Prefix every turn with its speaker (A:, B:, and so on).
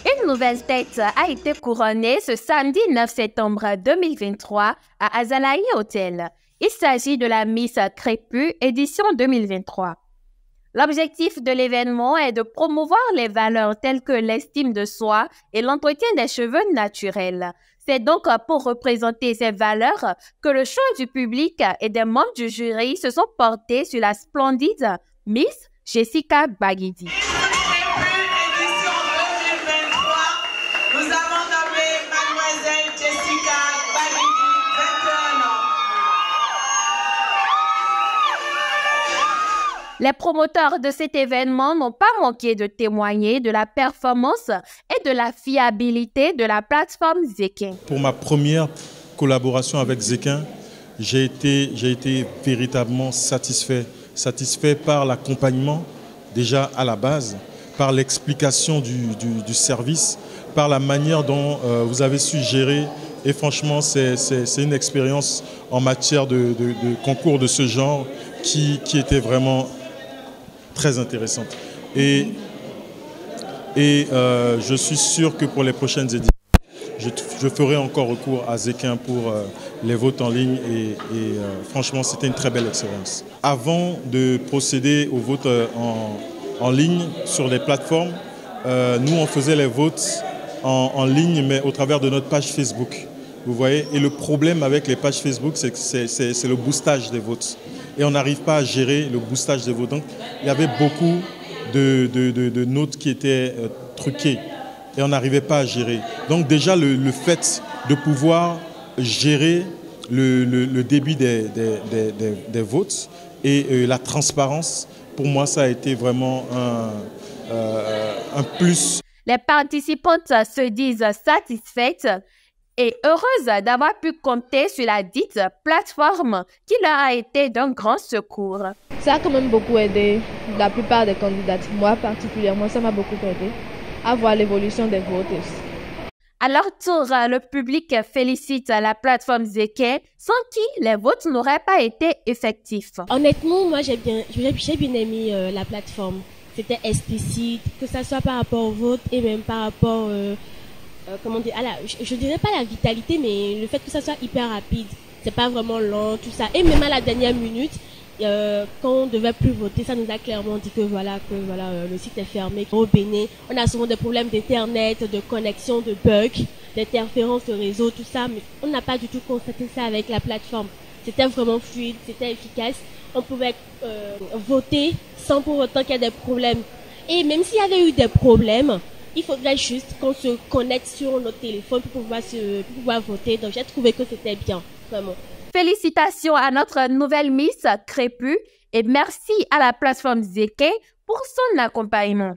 A: Une nouvelle tête a été couronnée ce samedi 9 septembre 2023 à Azalaï Hotel. Il s'agit de la Miss Crépus édition 2023. L'objectif de l'événement est de promouvoir les valeurs telles que l'estime de soi et l'entretien des cheveux naturels. C'est donc pour représenter ces valeurs que le choix du public et des membres du jury se sont portés sur la splendide Miss Jessica Baguidi. Les promoteurs de cet événement n'ont pas manqué de témoigner de la performance et de la fiabilité de la plateforme Zekin.
B: Pour ma première collaboration avec Zekin, j'ai été véritablement satisfait par l'accompagnement déjà à la base, par l'explication du service, par la manière dont vous avez su gérer. Et franchement, c'est une expérience en matière de concours de ce genre qui était vraiment très intéressante. Et je suis sûr que pour les prochaines éditions, je ferai encore recours à Zekin pour les votes en ligne et franchement, c'était une très belle expérience. Avant de procéder au vote en ligne sur les plateformes, nous, on faisait les votes en ligne, mais au travers de notre page Facebook. Vous voyez, et le problème avec les pages Facebook, c'est que c'est le boostage des votes. Et on n'arrive pas à gérer le boostage des votes. Donc, il y avait beaucoup de notes qui étaient truquées et on n'arrivait pas à gérer. Donc déjà, le fait de pouvoir gérer le débit des votes et la transparence, pour moi, ça a été vraiment un plus.
A: Les participantes se disent satisfaites et heureuses d'avoir pu compter sur la dite plateforme qui leur a été d'un grand secours.
C: Ça a quand même beaucoup aidé la plupart des candidates. Moi particulièrement, ça m'a beaucoup aidé à voir l'évolution des votes aussi.
A: À leur tour, le public félicite la plateforme Zekin, sans qui les votes n'auraient pas été effectifs.
D: Honnêtement, moi j'ai bien aimé la plateforme. C'était explicite, que ça soit par rapport au vote et même par rapport comment dire, je dirais pas la vitalité, mais le fait que ça soit hyper rapide, c'est pas vraiment lent, tout ça. Et même à la dernière minute, quand on devait plus voter, ça nous a clairement dit que le site est fermé. Au Bénin, on a souvent des problèmes d'internet, de connexion, de bugs, d'interférences de réseau, tout ça, mais on n'a pas du tout constaté ça avec la plateforme. C'était vraiment fluide, c'était efficace. On pouvait voter sans pour autant qu'il y ait des problèmes. Et même s'il y avait eu des problèmes, il faudrait juste qu'on se connecte sur notre téléphone pour pouvoir voter. Donc, j'ai trouvé que c'était bien, vraiment.
A: Félicitations à notre nouvelle Miss Crépus et merci à la plateforme Zekin pour son accompagnement.